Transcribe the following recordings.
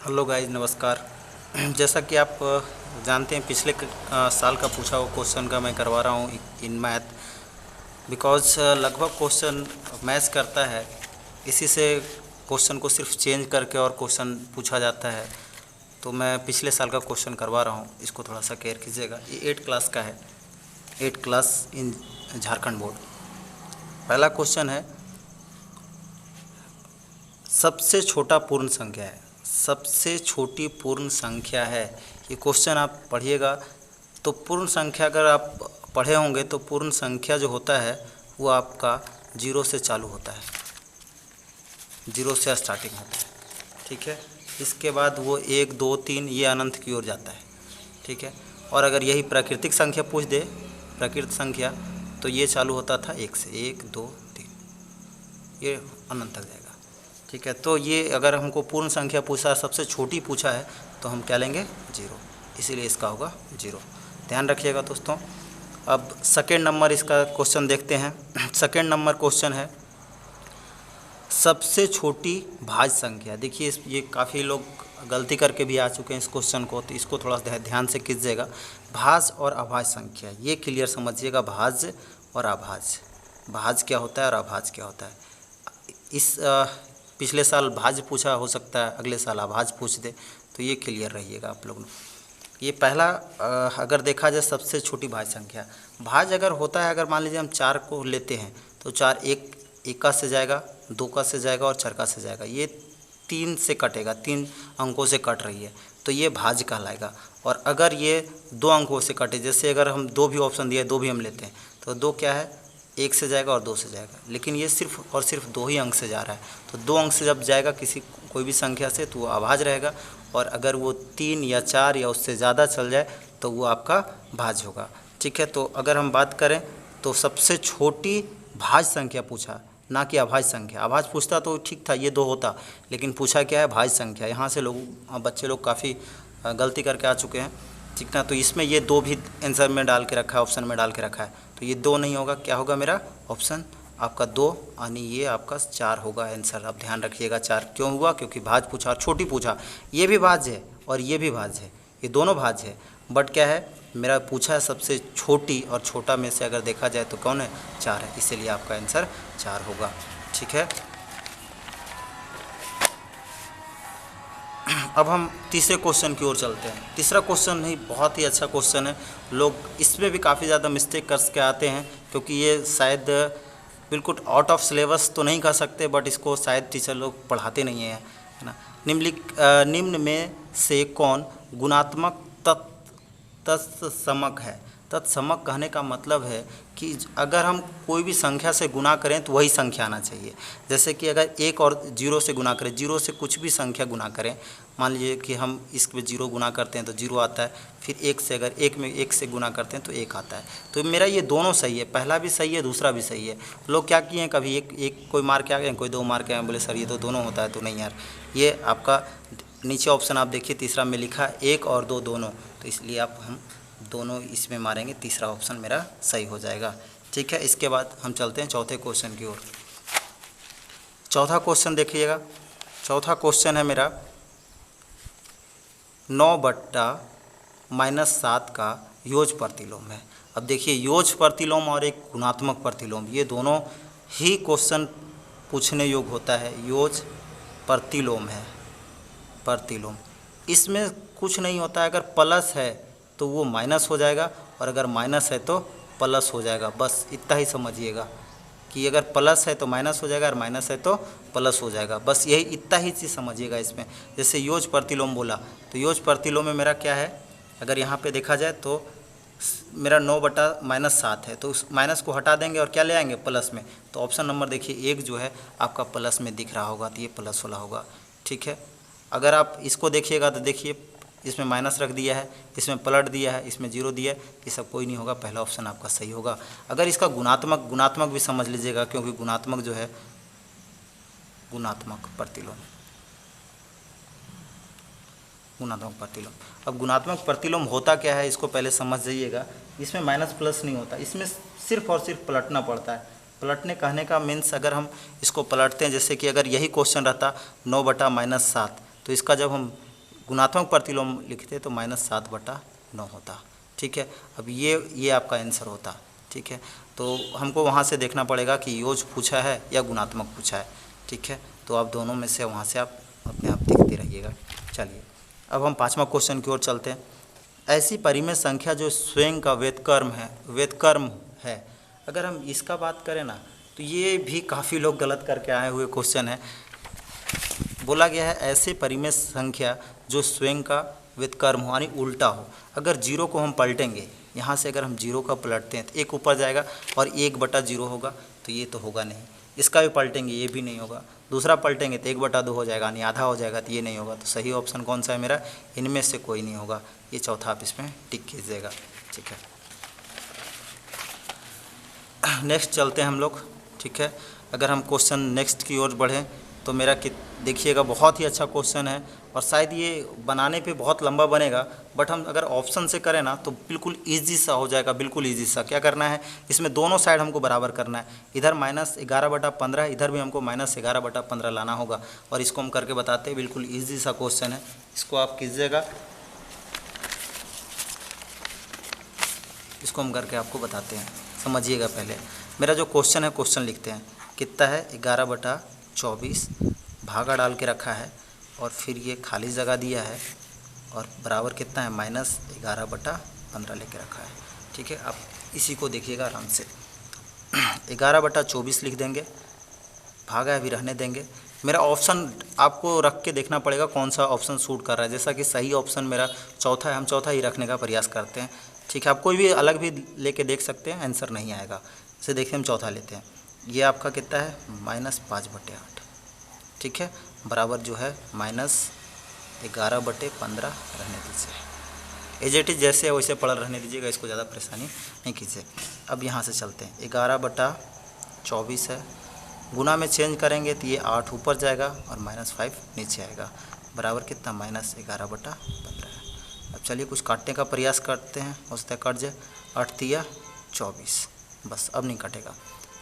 Hello guys, नमस्कार। जैसा कि आप जानते हैं, पिछले साल का पूछा हुआ क्वेश्चन का मैं करवा रहा हूँ इन मैथ, बिकॉज़ लगभग क्वेश्चन मैच करता है। इसी से क्वेश्चन को सिर्फ चेंज करके और क्वेश्चन पूछा जाता है। तो मैं पिछले साल का क्वेश्चन करवा रहा हूँ, इसको थोड़ा सा केयर कीजिएगा। ये 8 क्लास का है, 8 क्लास इन झारखंड बोर्ड। पहला क्वेश्चन है, सबसे छोटा पूर्ण संख्या है, सबसे छोटी पूर्ण संख्या है। ये क्वेश्चन आप पढ़िएगा तो पूर्ण संख्या अगर आप पढ़े होंगे तो पूर्ण संख्या जो होता है वो आपका 0 से चालू होता है, 0 से स्टार्टिंग होता है, ठीक है। इसके बाद वो 1 2 3 ये अनंत की ओर जाता है, ठीक है। और अगर यही प्राकृतिक संख्या पूछ दे, प्राकृतिक संख्या, तो ये चालू होता था 1 से, 1 2 3, ये अनंत तक जाएगा, ठीक है। तो ये अगर हमको पूर्ण संख्या पूछा, सबसे छोटी पूछा है, तो हम क्या लेंगे? 0, इसीलिए इसका होगा 0। ध्यान रखिएगा दोस्तों। अब सेकेंड नंबर इसका क्वेश्चन देखते हैं। सेकेंड नंबर क्वेश्चन है, सबसे छोटी भाज्य संख्या। देखिए ये काफ़ी लोग गलती करके भी आ चुके हैं इस क्वेश्चन को, तो इसको थोड़ा ध्यान से कीजिएगा। भाज्य और अभाज्य संख्या, ये क्लियर समझिएगा। भाज्य और अभाज्य, भाज्य क्या होता है और अभाज्य क्या होता है। इस पिछले साल भाज्य पूछा, हो सकता है अगले साल अभाज्य पूछ दे, तो ये क्लियर रहिएगा आप लोग। ये पहला अगर देखा जाए सबसे छोटी भाज्य संख्या, भाज्य अगर होता है, अगर मान लीजिए हम 4 को लेते हैं तो 4 एक का से जाएगा, 2 का से जाएगा और 4 का से जाएगा। ये 3 से कटेगा, 3 अंकों से कट रही है, तो ये भाज्य कहलाएगा। और अगर ये 2 अंकों से कटे, जैसे अगर हम 2 भी ऑप्शन दिए, 2 भी हम लेते हैं, तो 2 क्या है? 1 से जाएगा और 2 से जाएगा। लेकिन ये सिर्फ और सिर्फ 2 ही अंक से जा रहा है, तो 2 अंक से जब जाएगा कोई भी संख्या से, तो वो अभाज्य रहेगा। और अगर वो 3 या 4 या उससे ज़्यादा चल जाए तो वो आपका भाज्य होगा, ठीक है। तो अगर हम बात करें तो सबसे छोटी भाज्य संख्या पूछा, ना कि अभाज्य संख्या। अभाज्य पूछता तो ठीक था, ये 2 होता, लेकिन पूछा क्या है? भाज्य संख्या। यहाँ से बच्चे लोग काफ़ी गलती करके आ चुके हैं, ठीक ना। तो इसमें ये 2 भी आंसर में डाल के रखा है, ऑप्शन में डाल के रखा है, तो ये 2 नहीं होगा। क्या होगा मेरा ऑप्शन? आपका 2, यानी ये आपका 4 होगा आंसर। आप ध्यान रखिएगा 4 क्यों हुआ? क्योंकि भाज्य पूछा और छोटी पूछा। ये भी भाज्य है और ये भी भाज्य है, ये दोनों भाज्य है, बट क्या है, मेरा पूछा है सबसे छोटी, और छोटा में से अगर देखा जाए तो कौन है? 4 है, इसीलिए आपका आंसर 4 होगा, ठीक है। अब हम तीसरे क्वेश्चन की ओर चलते हैं। तीसरा क्वेश्चन नहीं, बहुत ही अच्छा क्वेश्चन है। लोग इसमें भी काफ़ी ज़्यादा मिस्टेक करके आते हैं, क्योंकि ये शायद बिल्कुल आउट ऑफ सिलेबस तो नहीं कह सकते, बट इसको शायद टीचर लोग पढ़ाते नहीं हैं, है ना। निम्न में से कौन गुणात्मक तत्समक है? तत्समक कहने का मतलब है कि अगर हम कोई भी संख्या से गुना करें तो वही संख्या आना चाहिए। जैसे कि अगर 1 और 0 से गुना करें, 0 से कुछ भी संख्या गुना करें, मान लीजिए कि हम इसमें 0 गुना करते हैं तो 0 आता है, फिर 1 से अगर 1 में 1 से गुना करते हैं तो 1 आता है। तो मेरा ये दोनों सही है, पहला भी सही है, दूसरा भी सही है। लोग क्या किए हैं, कभी एक कोई मार के आ गए, कोई 2 मार के आए, बोले सर ये तो दोनों होता है, तो नहीं यार, ये आपका नीचे ऑप्शन आप देखिए तीसरा में लिखा 1 और 2 दोनों, तो इसलिए हम दोनों इसमें मारेंगे, तीसरा ऑप्शन मेरा सही हो जाएगा, ठीक है। इसके बाद हम चलते हैं चौथे क्वेश्चन की ओर। चौथा क्वेश्चन देखिएगा। चौथा क्वेश्चन है मेरा 9/-7 का योज प्रतिलोम है। अब देखिए, योज प्रतिलोम और एक गुणात्मक प्रतिलोम, ये दोनों ही क्वेश्चन पूछने योग्य होता है। योज प्रतिलोम है, प्रतिलोम, इसमें कुछ नहीं होता है। अगर प्लस है तो वो माइनस हो जाएगा, और अगर माइनस है तो प्लस हो जाएगा। बस इतना ही समझिएगा कि अगर प्लस है तो माइनस हो जाएगा और माइनस है तो प्लस हो जाएगा। बस यही इतना ही चीज़ समझिएगा इसमें। जैसे योज प्रतिलोम बोला, तो योज प्रतिलोम में मेरा क्या है, अगर यहाँ पे देखा जाए तो मेरा 9/-7 है, तो उस माइनस को हटा देंगे और क्या ले आएंगे? प्लस में। तो ऑप्शन नंबर देखिए 1 जो है आपका प्लस में दिख रहा होगा, तो ये प्लस वाला होगा, ठीक है। अगर आप इसको देखिएगा तो देखिए, इसमें माइनस रख दिया है, इसमें पलट दिया है, इसमें 0 दिया है, ये सब कोई नहीं होगा, पहला ऑप्शन आपका सही होगा। अगर इसका गुणात्मक भी समझ लीजिएगा, क्योंकि गुणात्मक जो है, गुणात्मक प्रतिलोम, गुणात्मक प्रतिलोम। अब गुणात्मक प्रतिलोम होता क्या है, इसको पहले समझ जाइएगा। इसमें माइनस प्लस नहीं होता, इसमें सिर्फ और सिर्फ पलटना पड़ता है। पलटने कहने का मीन्स, अगर हम इसको पलटते हैं, जैसे कि अगर यही क्वेश्चन रहता 9/-7, तो इसका जब हम गुणात्मक प्रतिलोम लिखते तो -7/9 होता। ठीक है, अब ये आपका आंसर होता। ठीक है, तो हमको वहाँ से देखना पड़ेगा कि योज पूछा है या गुणात्मक पूछा है। ठीक है, तो आप दोनों में से वहाँ से आप अपने आप देखते रहिएगा। चलिए अब हम 5वां क्वेश्चन की ओर चलते हैं। ऐसी परिमेय संख्या जो स्वयं का व्युत्क्रम है। अगर हम इसका बात करें ना तो ये भी काफ़ी लोग गलत करके आए हुए क्वेश्चन है। बोला गया है ऐसे परिमेय संख्या जो स्वयं का व्युत्क्रम हो यानी उल्टा हो। अगर जीरो को हम पलटेंगे, यहाँ से अगर हम जीरो का पलटते हैं तो एक ऊपर जाएगा और 1/0 होगा, तो ये तो होगा नहीं। इसका भी पलटेंगे, ये भी नहीं होगा। दूसरा पलटेंगे तो 1/2 हो जाएगा, यानी आधा हो जाएगा, तो ये नहीं होगा। तो सही ऑप्शन कौन सा है मेरा? इनमें से कोई नहीं होगा। ये चौथा आप इसमें टिक कीजिएगा। ठीक है, नेक्स्ट चलते हैं हम लोग। ठीक है, अगर हम क्वेश्चन नेक्स्ट की ओर बढ़ें तो मेरा देखिएगा बहुत ही अच्छा क्वेश्चन है और शायद ये बनाने पे बहुत लंबा बनेगा, बट हम अगर ऑप्शन से करें ना तो बिल्कुल इजी सा हो जाएगा, बिल्कुल इजी सा। क्या करना है, इसमें दोनों साइड हमको बराबर करना है। इधर -11/15, इधर भी हमको -11/15 लाना होगा और इसको हम करके बताते हैं। बिल्कुल ईजी सा क्वेश्चन है, इसको आप कीजिएगा। इसको हम करके आपको बताते हैं, समझिएगा। पहले मेरा जो क्वेश्चन है, क्वेश्चन लिखते हैं। कितना है? 11/24 भागा डाल के रखा है और फिर ये खाली जगह दिया है और बराबर कितना है? -11/15 लेके रखा है। ठीक है, आप इसी को देखिएगा आराम से। 11/24 लिख देंगे, भागा अभी रहने देंगे। मेरा ऑप्शन आपको रख के देखना पड़ेगा कौन सा ऑप्शन सूट कर रहा है। जैसा कि सही ऑप्शन मेरा चौथा है, हम चौथा ही रखने का प्रयास करते हैं। ठीक है, आप कोई भी अलग भी लेके देख सकते हैं, आंसर नहीं आएगा। इसे देखिए, हम चौथा लेते हैं। ये आपका कितना है? -5/8। ठीक है, बराबर जो है -11/15 रहने दीजिए। एज इट इज जैसे है वैसे पढ़ रहने दीजिएगा, इसको ज़्यादा परेशानी नहीं कीजिए। अब यहाँ से चलते हैं। 11/24 है, गुना में चेंज करेंगे तो ये 8 ऊपर जाएगा और -5 नीचे आएगा। बराबर कितना? -11/15 है। अब चलिए कुछ काटने का प्रयास करते हैं, हो सकता है कट जाए। 8 तिया 24, बस अब नहीं कटेगा,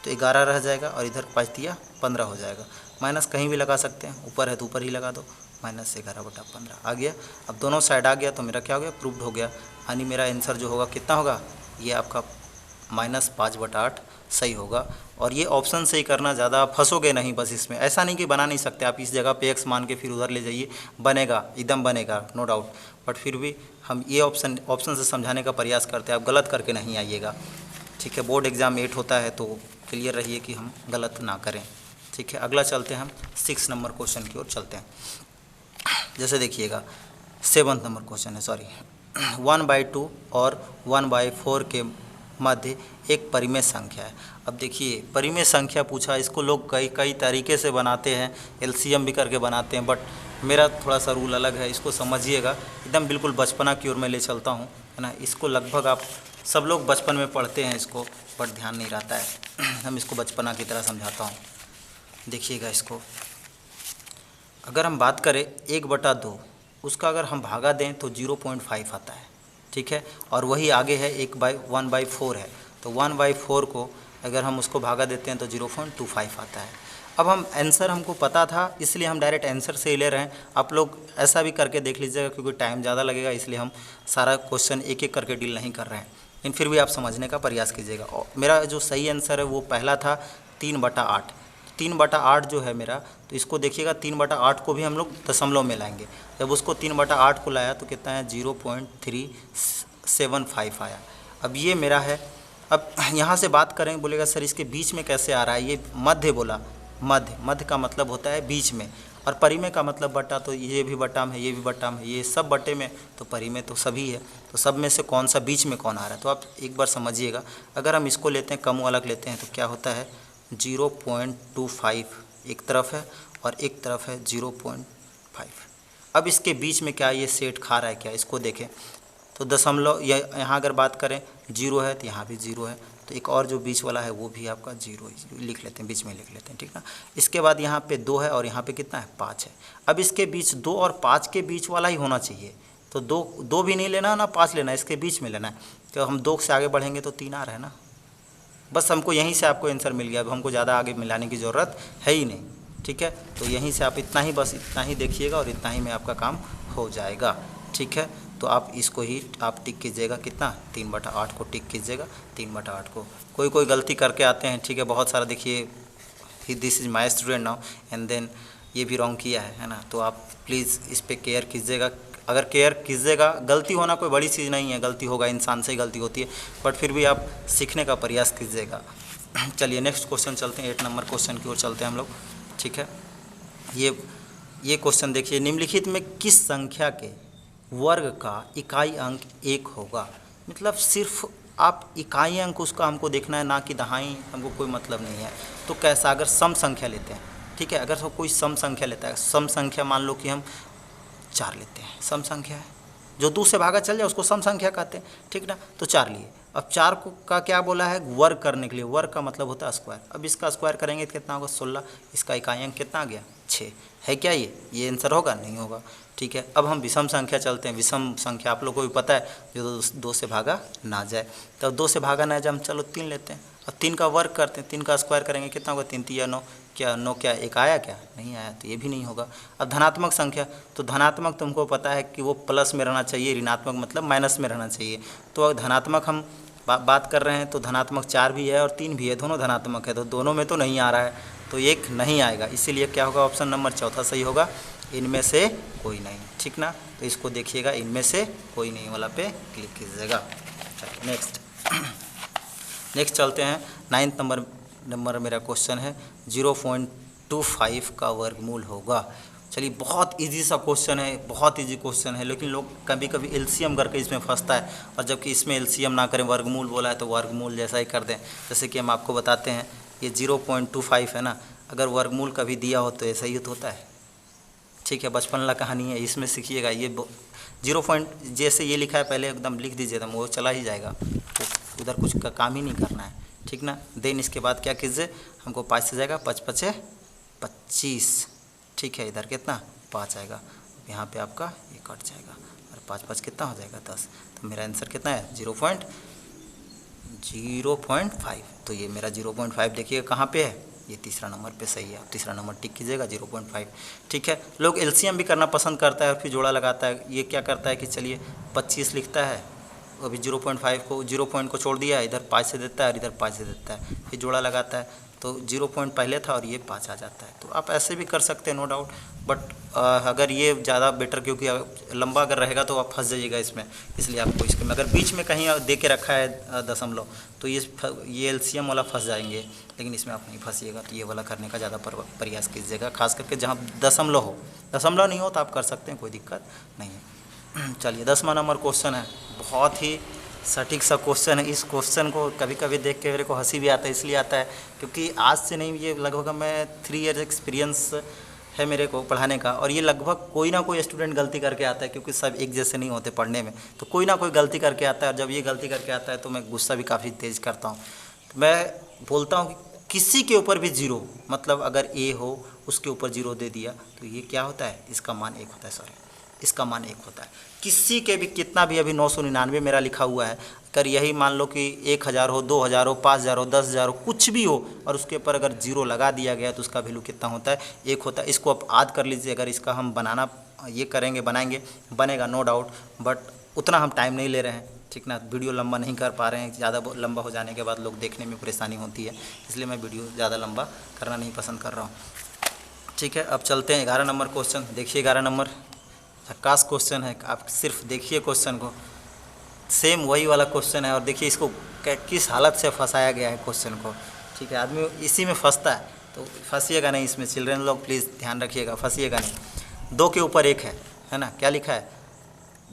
तो 11 रह जाएगा और इधर 5 तिया 15 हो जाएगा। माइनस कहीं भी लगा सकते हैं, ऊपर है तो ऊपर ही लगा दो। -11/15 आ गया। अब दोनों साइड आ गया तो मेरा क्या हो गया? प्रूव्ड हो गया। यानी मेरा आंसर जो होगा कितना होगा? ये आपका -5/8 सही होगा। और ये ऑप्शन से ही करना, ज़्यादा फंसोगे नहीं बस इसमें। ऐसा नहीं कि बना नहीं सकते आप, इस जगह पे x मान के फिर उधर ले जाइए, बनेगा, एकदम बनेगा, नो डाउट। बट फिर भी हम ये ऑप्शन से समझाने का प्रयास करते हैं, आप गलत करके नहीं आइएगा। ठीक है, बोर्ड एग्ज़ाम 8 होता है तो क्लियर रहिए कि हम गलत ना करें। ठीक है, अगला चलते हैं हम 6 नंबर क्वेश्चन की ओर चलते हैं। जैसे देखिएगा 7 नंबर क्वेश्चन है, सॉरी। 1/2 और 1/4 के मध्य एक परिमेय संख्या है। अब देखिए परिमेय संख्या पूछा, इसको लोग कई तरीके से बनाते हैं, एलसीएम भी करके बनाते हैं, बट मेरा थोड़ा सा रूल अलग है। इसको समझिएगा, एकदम बिल्कुल बचपना की ओर मैं ले चलता हूँ, है ना। इसको लगभग आप सब लोग बचपन में पढ़ते हैं इसको, बट ध्यान नहीं रहता है। हम इसको बचपना की तरह समझाता हूँ, देखिएगा इसको। अगर हम बात करें 1/2, उसका अगर हम भागा दें तो 0.5 आता है। ठीक है, और वही आगे है 1/4 है, तो 1/4 को अगर हम उसको भागा देते हैं तो 0.25 आता है। अब हम आंसर हमको पता था, इसलिए हम डायरेक्ट आंसर से ही ले रहे हैं। आप लोग ऐसा भी करके देख लीजिएगा, क्योंकि टाइम ज़्यादा लगेगा, इसलिए हम सारा क्वेश्चन एक एक करके डील नहीं कर रहे हैं, लेकिन फिर भी आप समझने का प्रयास कीजिएगा। और मेरा जो सही आंसर है वो पहला था 3/8। 3/8 जो है मेरा, तो इसको देखिएगा 3/8 को भी हम लोग दशमलव में लाएंगे। जब उसको 3/8 को लाया तो कितना है? 0.375 आया। अब ये मेरा है। अब यहाँ से बात करें, बोलेगा सर इसके बीच में कैसे आ रहा है? ये मध्य बोला, मध्य का मतलब होता है बीच में, और परिमेय का मतलब बटा, तो ये भी बटा में है, ये भी बटा में, ये सब बटे में, तो परिमेय तो सभी है। तो सब में से कौन सा बीच में कौन आ रहा है? तो आप एक बार समझिएगा। अगर हम इसको लेते हैं, कम वाला लेते हैं, तो क्या होता है? 0.25 एक तरफ है और एक तरफ है 0.5। अब इसके बीच में क्या ये सेट खा रहा है क्या? इसको देखें तो दशमलव, यहाँ अगर बात करें 0 है तो यहाँ भी 0 है, तो एक और जो बीच वाला है वो भी आपका 0 लिख लेते हैं, बीच में लिख लेते हैं, ठीक ना। इसके बाद यहाँ पे 2 है और यहाँ पे कितना है? 5 है। अब इसके बीच 2 और 5 के बीच वाला ही होना चाहिए, तो 2 भी नहीं लेना ना 5 लेना, इसके बीच में लेना है। तो हम 2 से आगे बढ़ेंगे तो 3 आ रहा है ना। बस हमको यहीं से आपको आंसर मिल गया, अब हमको ज़्यादा आगे मिलाने की ज़रूरत है ही नहीं। ठीक है, तो यहीं से आप इतना ही, बस इतना ही देखिएगा और इतना ही में आपका काम हो जाएगा। ठीक है, तो आप इसको ही आप टिक कीजिएगा, कितना 3/8 को टिक कीजिएगा, 3/8 को। कोई गलती करके आते हैं, ठीक है, बहुत सारा देखिए, this is my student now and then ये भी रॉन्ग किया है ना। तो आप प्लीज़ इस पर केयर कीजिएगा। अगर केयर कीजिएगा, गलती होना कोई बड़ी चीज़ नहीं है, गलती होगा, इंसान से ही गलती होती है, बट फिर भी आप सीखने का प्रयास कीजिएगा। चलिए नेक्स्ट क्वेश्चन चलते हैं, 8 नंबर क्वेश्चन की ओर चलते हैं हम लोग। ठीक है, ये क्वेश्चन देखिए, निम्नलिखित में किस संख्या के वर्ग का इकाई अंक 1 होगा। मतलब सिर्फ आप इकाई अंक उसका हमको देखना है, ना कि दहाई, हमको कोई मतलब नहीं है। तो कैसा, अगर सम संख्या लेते हैं, ठीक है, अगर तो कोई सम संख्या लेता है, सम संख्या मान लो कि हम 4 लेते हैं, सम संख्या है, जो 2 से भागा चल जाए उसको सम संख्या कहते हैं, ठीक ना। तो 4 लिए, अब 4 को का क्या बोला है, वर्ग करने के लिए। वर्ग का मतलब होता है स्क्वायर। अब इसका स्क्वायर करेंगे तो कितना होगा, 16। इसका इकाई अंक कितना आ गया, 6 है क्या, ये आंसर होगा, नहीं होगा। ठीक है, अब हम विषम संख्या चलते हैं। विषम संख्या आप लोग को भी पता है, जो 2 से भागा ना जाए। तो 2 से भागा ना जाए, हम चलो 3 लेते हैं। अब 3 का वर्ग करते हैं, 3 का स्क्वायर करेंगे कितना होगा, 3 3 9, क्या 9, क्या 1 आया, क्या नहीं आया, तो ये भी नहीं होगा। अब धनात्मक संख्या, तो धनात्मक तुमको पता है कि वो प्लस में रहना चाहिए, ऋणात्मक मतलब माइनस में रहना चाहिए। तो धनात्मक हम बात कर रहे हैं, तो धनात्मक 4 भी है और 3 भी है, दोनों धनात्मक है, तो दोनों में तो नहीं आ रहा है, तो 1 नहीं आएगा। इसीलिए क्या होगा, ऑप्शन नंबर चौथा सही होगा, इनमें से कोई नहीं। ठीक ना, तो इसको देखिएगा, इनमें से कोई नहीं वाला पे क्लिक कीजिएगा। चलिए नेक्स्ट चलते हैं। 9 नंबर मेरा क्वेश्चन है, 0.25 का वर्गमूल होगा। चलिए, बहुत इजी सा क्वेश्चन है, बहुत इजी क्वेश्चन है, लेकिन लोग कभी कभी एलसीएम करके इसमें फंसता है, और जबकि इसमें एलसीएम ना करें, वर्गमूल बोला है तो वर्गमूल जैसा ही कर दें। जैसे कि हम आपको बताते हैं, ये 0.25 है ना, अगर वर्गमूल कभी दिया हो तो ऐसा ही तो होता है। ठीक है, बचपन वाला कहानी है, इसमें सीखिएगा। ये 0 जैसे ये लिखा है, पहले एकदम लिख दीजिए, तो वो चला ही जाएगा, तो उधर कुछ का काम ही नहीं करना है। ठीक ना, देन इसके बाद क्या कीजिए, हमको 5 से जाएगा, 5 5 25। ठीक है, इधर कितना 5 आएगा, यहाँ पे आपका ये कट जाएगा, और 5 5 कितना हो जाएगा 10। तो मेरा आंसर कितना है, 0.5। तो ये मेरा 0.5 देखिएगा कहाँ पे है, ये तीसरा नंबर पे सही है। आप तीसरा नंबर टिक कीजिएगा, 0.5। ठीक है, लोग एलसीएम भी करना पसंद करता है और फिर जोड़ा लगाता है। ये क्या करता है कि चलिए 25 लिखता है, अभी 0.5 को 0 पॉइंट को छोड़ दिया, इधर 5 से देता है और इधर 5 से देता है, फिर जोड़ा लगाता है, तो 0 पॉइंट पहले था और ये 5 आ जाता है। तो आप ऐसे भी कर सकते हैं, नो डाउट, बट अगर ये ज़्यादा बेटर, क्योंकि लंबा अगर रहेगा तो आप फंस जाइएगा इसमें, इसलिए आपको इसके में अगर बीच में कहीं दे के रखा है दशमलव, तो ये एलसीएम वाला फंस जाएंगे, लेकिन इसमें आप नहीं फंसिएगा। तो ये वाला करने का ज़्यादा प्रयास कीजिएगा, खास करके जहाँ दशमलव हो। दशमलव नहीं हो तो आप कर सकते हैं, कोई दिक्कत नहीं है। चलिए 10वां नंबर क्वेश्चन है, बहुत ही सटीक सा क्वेश्चन है। इस क्वेश्चन को कभी कभी देख के मेरे को हंसी भी आता है, इसलिए आता है क्योंकि आज से नहीं, ये लगभग मैं 3 ईयर एक्सपीरियंस है मेरे को पढ़ाने का, और ये लगभग कोई ना कोई स्टूडेंट गलती करके आता है, क्योंकि सब एक जैसे नहीं होते पढ़ने में, तो कोई ना कोई गलती करके आता है। और जब ये गलती करके आता है तो मैं गुस्सा भी काफ़ी तेज़ करता हूँ। तो मैं बोलता हूँ कि किसी के ऊपर भी 0, मतलब अगर ए हो उसके ऊपर 0 दे दिया तो ये क्या होता है, इसका मान 1 होता है, सॉरी, इसका मान 1 होता है। किसी के भी कितना भी, अभी 999 मेरा लिखा हुआ है, अगर यही मान लो कि 1000 हो, 2000 हो, 5000 हो, 10,000 हो, कुछ भी हो, और उसके ऊपर अगर 0 लगा दिया गया तो उसका वैल्यू कितना होता है, 1 होता है। इसको आप याद कर लीजिए, अगर इसका हम बनाना ये करेंगे, बनाएंगे, बनेगा नो डाउट, बट उतना हम टाइम नहीं ले रहे हैं। ठीक ना, वीडियो लंबा नहीं कर पा रहे हैं, ज़्यादा लंबा हो जाने के बाद लोग देखने में परेशानी होती है, इसलिए मैं वीडियो ज़्यादा लंबा करना नहीं पसंद कर रहा हूँ। ठीक है, अब चलते हैं 11 नंबर क्वेश्चन। देखिए 11 नंबर झक्कास क्वेश्चन है, आप सिर्फ देखिए क्वेश्चन को, सेम वही वाला क्वेश्चन है, और देखिए इसको किस हालत से फंसाया गया है क्वेश्चन को। ठीक है, आदमी इसी में फंसता है, तो फंसिएगा नहीं इसमें, चिल्ड्रन लोग प्लीज़ ध्यान रखिएगा, फंसिएगा नहीं। 2 के ऊपर 1 है ना, क्या लिखा है,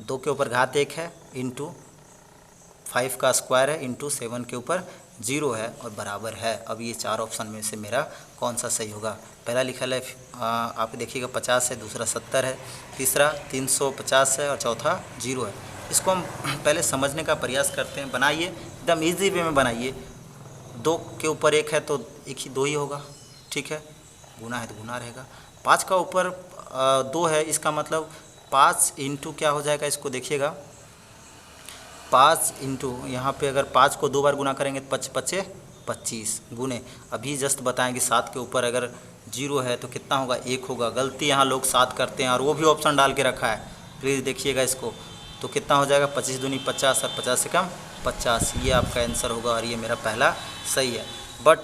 2 के ऊपर घात 1 है, इंटू 5 का स्क्वायर है, इंटू 7 के ऊपर 0 है, और बराबर है। अब ये 4 ऑप्शन में से मेरा कौन सा सही होगा। पहला लिखा है आप देखिएगा 50 है, दूसरा 70 है, तीसरा 350 है, और चौथा 0 है। इसको हम पहले समझने का प्रयास करते हैं। बनाइए, एकदम ईजी वे में बनाइए। 2 के ऊपर 1 है तो 2 ही होगा, ठीक है, गुना है तो गुना रहेगा। 5 का ऊपर 2 है, इसका मतलब 5 इंटू क्या हो जाएगा, इसको देखिएगा, 5 इंटू यहाँ पे अगर 5 को 2 बार गुना करेंगे तो 5 5 25 गुने, अभी जस्ट बताएं कि 7 के ऊपर अगर 0 है तो कितना होगा, 1 होगा। गलती यहाँ लोग 7 करते हैं, और वो भी ऑप्शन डाल के रखा है, प्लीज़ देखिएगा इसको। तो कितना हो जाएगा, 25 दूनी 50 और 50 से कम 50, ये आपका आंसर होगा और ये मेरा पहला सही है। बट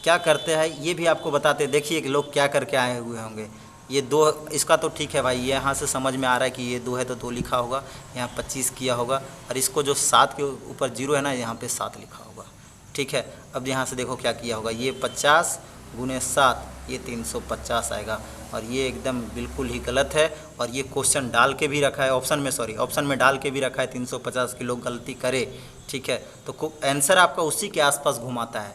क्या करते हैं ये भी आपको बताते, देखिए कि लोग क्या करके आए हुए होंगे। ये 2 इसका तो ठीक है भाई, ये यहाँ से समझ में आ रहा है कि ये 2 है तो 2 लिखा होगा, यहाँ 25 किया होगा, और इसको जो 7 के ऊपर 0 है ना, यहाँ पे 7 लिखा होगा। ठीक है, अब यहाँ से देखो क्या किया होगा, ये 50 गुने 7 ये 350 आएगा, और ये एकदम बिल्कुल ही गलत है। और ये क्वेश्चन डाल के भी रखा है ऑप्शन में, ऑप्शन में डाल के भी रखा है 350 की लोग गलती करे। ठीक है, तो आंसर आपका उसी के आसपास घुमाता है।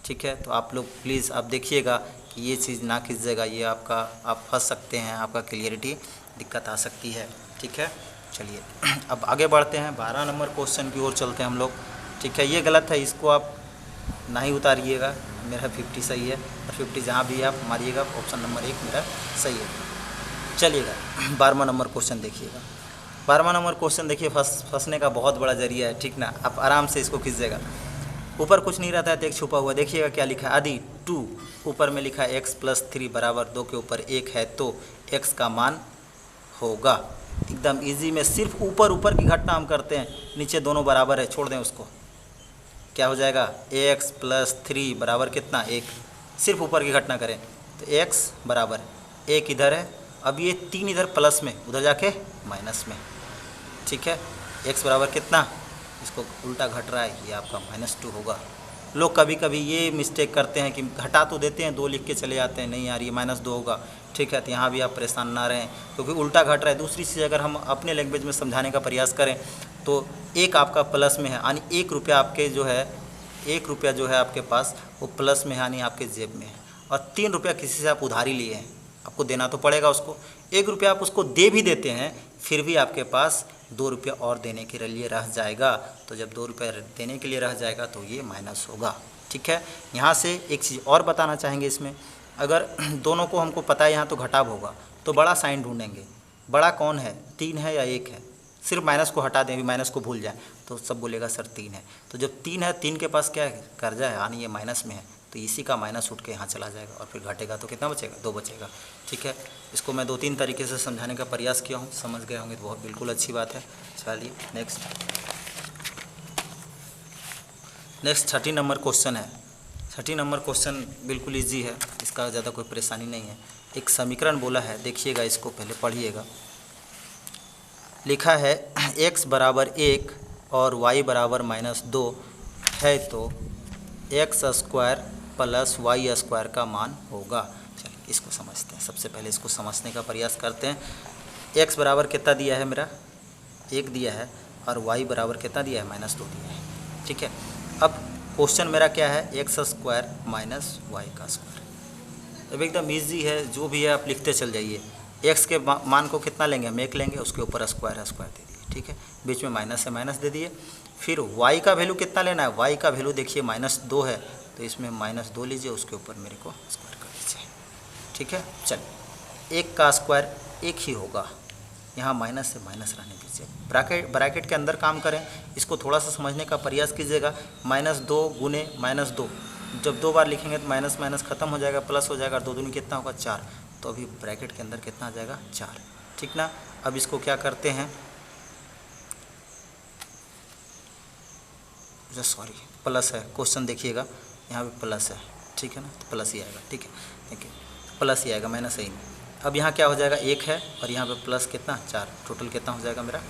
ठीक है, तो आप लोग प्लीज़ आप देखिएगा कि ये चीज़ ना कीजिएगा, ये आपका आप फंस सकते हैं, आपका क्लियरिटी दिक्कत आ सकती है। ठीक है, चलिए अब आगे बढ़ते हैं, 12 नंबर क्वेश्चन की ओर चलते हैं हम लोग। ठीक है, ये गलत है, इसको आप नहीं उतारिएगा, मेरा 50 सही है, और 50 जहाँ भी आप मारिएगा ऑप्शन नंबर 1 मेरा सही है। चलिएगा 12वां नंबर क्वेश्चन देखिएगा। 12वां नंबर क्वेश्चन देखिए, फंसने का बहुत बड़ा जरिया है। ठीक ना, आप आराम से इसको खींचेगा। ऊपर कुछ नहीं रहता है तो एक छुपा हुआ, देखिएगा क्या लिखा है, आदि 2 ऊपर में लिखा है x+3 बराबर 2 के ऊपर 1 है तो x का मान होगा। एकदम इजी में सिर्फ ऊपर ऊपर की घटना हम करते हैं, नीचे दोनों बराबर है, छोड़ दें उसको। क्या हो जाएगा, x+3 बराबर कितना 1, सिर्फ ऊपर की घटना करें तो x बराबर 1 इधर है, अब ये 3 इधर प्लस में, उधर जाके माइनस में। ठीक है, x बराबर कितना, इसको उल्टा घट रहा है, ये आपका -2 होगा। लोग कभी कभी ये मिस्टेक करते हैं कि घटा तो देते हैं, 2 लिख के चले जाते हैं, नहीं यार ये -2 होगा। ठीक है, तो यहाँ भी आप परेशान ना रहें क्योंकि उल्टा घट रहा है। दूसरी चीज़ अगर हम अपने लैंग्वेज में समझाने का प्रयास करें तो 1 आपका प्लस में है, यानी 1 रुपया आपके जो है, 1 रुपया जो है आपके पास वो प्लस में है, यानी आपके जेब में है, और 3 रुपया किसी से आप उधारी लिए हैं, आपको देना तो पड़ेगा उसको। 1 रुपया आप उसको दे भी देते हैं, फिर भी आपके पास 2 रुपया और देने के लिए रह जाएगा। तो जब 2 रुपया देने के लिए रह जाएगा तो ये माइनस होगा। ठीक है, यहाँ से एक चीज़ और बताना चाहेंगे इसमें, अगर दोनों को हमको पता है यहाँ तो घटाव होगा, तो बड़ा साइन ढूंढेंगे। बड़ा कौन है, 3 है या 1 है, सिर्फ माइनस को हटा दें, अभी माइनस को भूल जाए तो सब बोलेगा सर 3 है। तो जब 3 है, 3 के पास क्या है, कर्जा है, यानी ये माइनस में है, तो इसी का माइनस उठ के यहाँ चला जाएगा और फिर घटेगा तो कितना बचेगा, 2 बचेगा। ठीक है, इसको मैं 2-3 तरीके से समझाने का प्रयास किया हूँ, समझ गए होंगे तो बहुत बिल्कुल अच्छी बात है। चलिए नेक्स्ट 30 नंबर क्वेश्चन है। 30 नंबर क्वेश्चन बिल्कुल ईजी है, इसका ज़्यादा कोई परेशानी नहीं है। एक समीकरण बोला है, देखिएगा इसको पहले पढ़िएगा। लिखा है x बराबर 1 और y बराबर -2 है तो x² प्लस y² का मान होगा। चलिए इसको समझते हैं, सबसे पहले इसको समझने का प्रयास करते हैं। x बराबर कितना दिया है, मेरा 1 दिया है, और y बराबर कितना दिया है, -2 दिया है। ठीक है, अब क्वेश्चन मेरा क्या है, x² माइनस y²। अब एकदम ईजी है, जो भी है आप लिखते चल जाइए। x के मान को कितना लेंगे, हम 1 लेंगे, उसके ऊपर स्क्वायर है, स्क्वायर दे दिए। ठीक है, बीच में माइनस है, माइनस दे दिए। फिर y का वैल्यू कितना लेना है, y का वैल्यू देखिए -2 है, तो इसमें -2 लीजिए, उसके ऊपर मेरे को स्क्वायर कर दीजिए। ठीक है, चलिए 1 का स्क्वायर 1 ही होगा, यहाँ माइनस से माइनस रहने दीजिए। ब्रैकेट के अंदर काम करें, इसको थोड़ा सा समझने का प्रयास कीजिएगा। -2 गुने -2, जब 2 बार लिखेंगे तो माइनस माइनस खत्म हो जाएगा, प्लस हो जाएगा, 2 दूनी कितना होगा 4, तो अभी ब्रैकेट के अंदर कितना आ जाएगा 4। ठीक ना, अब इसको क्या करते हैं, सॉरी प्लस है, क्वेश्चन देखिएगा यहाँ पे प्लस है। ठीक है ना, तो प्लस ही आएगा। ठीक है, देखिए प्लस ही आएगा, माइनस ही नहीं। अब यहाँ क्या हो जाएगा, 1 है और यहाँ पे प्लस कितना 4, टोटल कितना हो जाएगा मेरा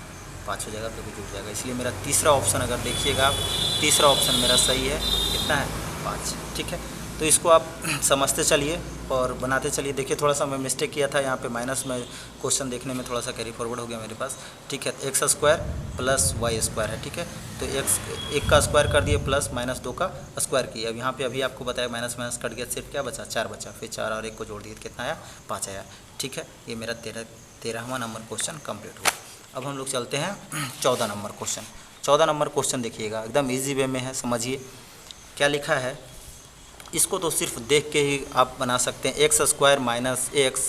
5 हो जाएगा, तो भी जुड़ जाएगा। इसलिए मेरा तीसरा ऑप्शन अगर देखिएगा आप, तीसरा ऑप्शन मेरा सही है, कितना है 5। ठीक है, तो इसको आप समझते चलिए और बनाते चलिए। देखिए थोड़ा सा मैं मिस्टेक किया था यहाँ पे, माइनस में क्वेश्चन देखने में थोड़ा सा कैरी फॉरवर्ड हो गया मेरे पास। ठीक है, x² प्लस y² है। ठीक है, तो 1 का स्क्वायर कर दिए प्लस -2 का स्क्वायर किया। अब यहाँ पे अभी आपको बताया माइनस माइनस कट गया, सिर्फ क्या बचा 4 बचा, फिर 4 और 1 को जोड़ दिए कितना आया 5 आया। ठीक है, ये मेरा 13वां नंबर क्वेश्चन कंप्लीट हुआ। अब हम लोग चलते हैं 14 नंबर क्वेश्चन। 14 नंबर क्वेश्चन देखिएगा, एकदम ईजी वे में है, समझिए क्या लिखा है। इसको तो सिर्फ देख के ही आप बना सकते हैं। x² माइनस x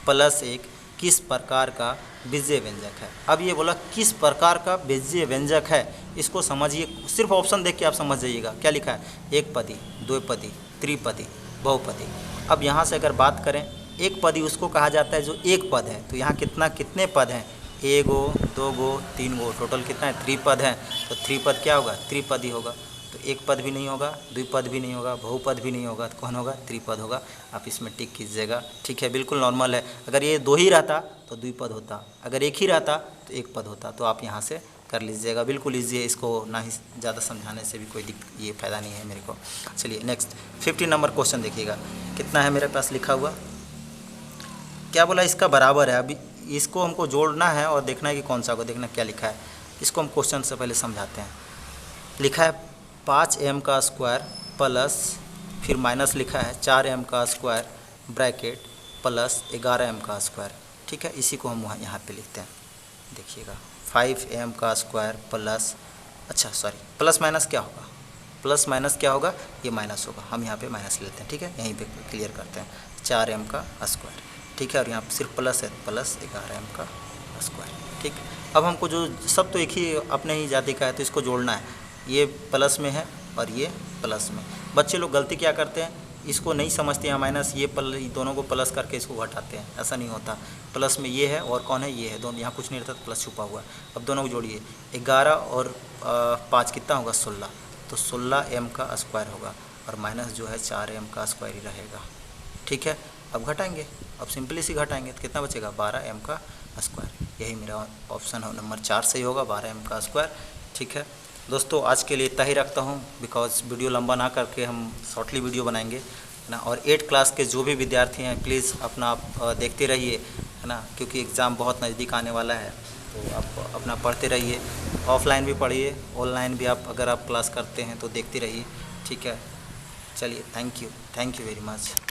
प्लस 1 किस प्रकार का बीजीय व्यंजक है। अब ये बोला किस प्रकार का बीजीय व्यंजक है, इसको समझिए, सिर्फ ऑप्शन देख के आप समझ जाइएगा। क्या लिखा है, एक पदी, द्विपदी, त्रिपदी, बहुपदी। अब यहाँ से अगर बात करें, एक पदी उसको कहा जाता है जो एक पद है, तो यहाँ कितने पद हैं, 1 गो 2 गो 3 गो, टोटल कितना है 3 पद हैं, तो 3 पद क्या होगा, त्रिपद ही होगा। तो एक पद भी नहीं होगा, द्विपद भी नहीं होगा, बहुपद भी नहीं होगा, तो कौन होगा, त्रिपद होगा। आप इसमें टिक कीजिएगा, ठीक है, बिल्कुल नॉर्मल है। अगर ये 2 ही रहता तो द्विपद होता, अगर एक ही रहता तो एक पद होता। तो आप यहाँ से कर लीजिएगा, बिल्कुल ईजी है, इसको ना ही ज़्यादा समझाने से भी कोई ये फ़ायदा नहीं है मेरे को। चलिए नेक्स्ट 50 नंबर क्वेश्चन देखिएगा, कितना है मेरे पास लिखा हुआ, क्या बोला, इसका बराबर है। अभी इसको हमको जोड़ना है और देखना है कि कौन सा होगा, देखना क्या लिखा है। इसको हम क्वेश्चन से पहले समझाते हैं। लिखा है 5m का स्क्वायर प्लस, फिर माइनस लिखा है 4m का स्क्वायर ब्रैकेट प्लस 11m का स्क्वायर, ठीक है। इसी को हम वहाँ यहाँ पे लिखते हैं, देखिएगा 5m का स्क्वायर प्लस, अच्छा सॉरी, प्लस माइनस क्या होगा, प्लस माइनस क्या होगा, ये माइनस होगा, हम यहाँ पे माइनस लेते हैं, ठीक है, यहीं पे क्लियर करते हैं। 4m का स्क्वायर, ठीक है, और यहाँ सिर्फ प्लस है, प्लस 11m का स्क्वायर, ठीक। अब हमको जो सब तो एक ही अपने ही जाति का है, तो इसको जोड़ना है। ये प्लस में है और ये प्लस में। बच्चे लोग गलती क्या करते हैं, इसको नहीं समझते हैं माइनस, ये दोनों को प्लस करके इसको घटाते हैं, ऐसा नहीं होता। प्लस में ये है और कौन है, ये है, दोनों, यहाँ कुछ नहीं रहता, प्लस छुपा हुआ है। अब दोनों को जोड़िए, 11 और 5 कितना होगा, 16, तो 16m का स्क्वायर होगा, और माइनस जो है 4m का स्क्वायर ही रहेगा, ठीक है। अब घटाएंगे, अब सिंपली सी घटाएंगे तो कितना बचेगा, 12m का स्क्वायर। यही मेरा ऑप्शन है नंबर 4 सही होगा, 12m का स्क्वायर, ठीक है। दोस्तों आज के लिए इतना ही रखता हूँ, बिकॉज वीडियो लंबा ना करके हम शॉर्टली वीडियो बनाएंगे, है ना। और 8 क्लास के जो भी विद्यार्थी हैं प्लीज़ अपना आप देखते रहिए, है ना, क्योंकि एग्ज़ाम बहुत नज़दीक आने वाला है। तो आप अपना पढ़ते रहिए, ऑफलाइन भी पढ़िए, ऑनलाइन भी आप अगर आप क्लास करते हैं तो देखते रहिए, ठीक है। चलिए, थैंक यू वेरी मच।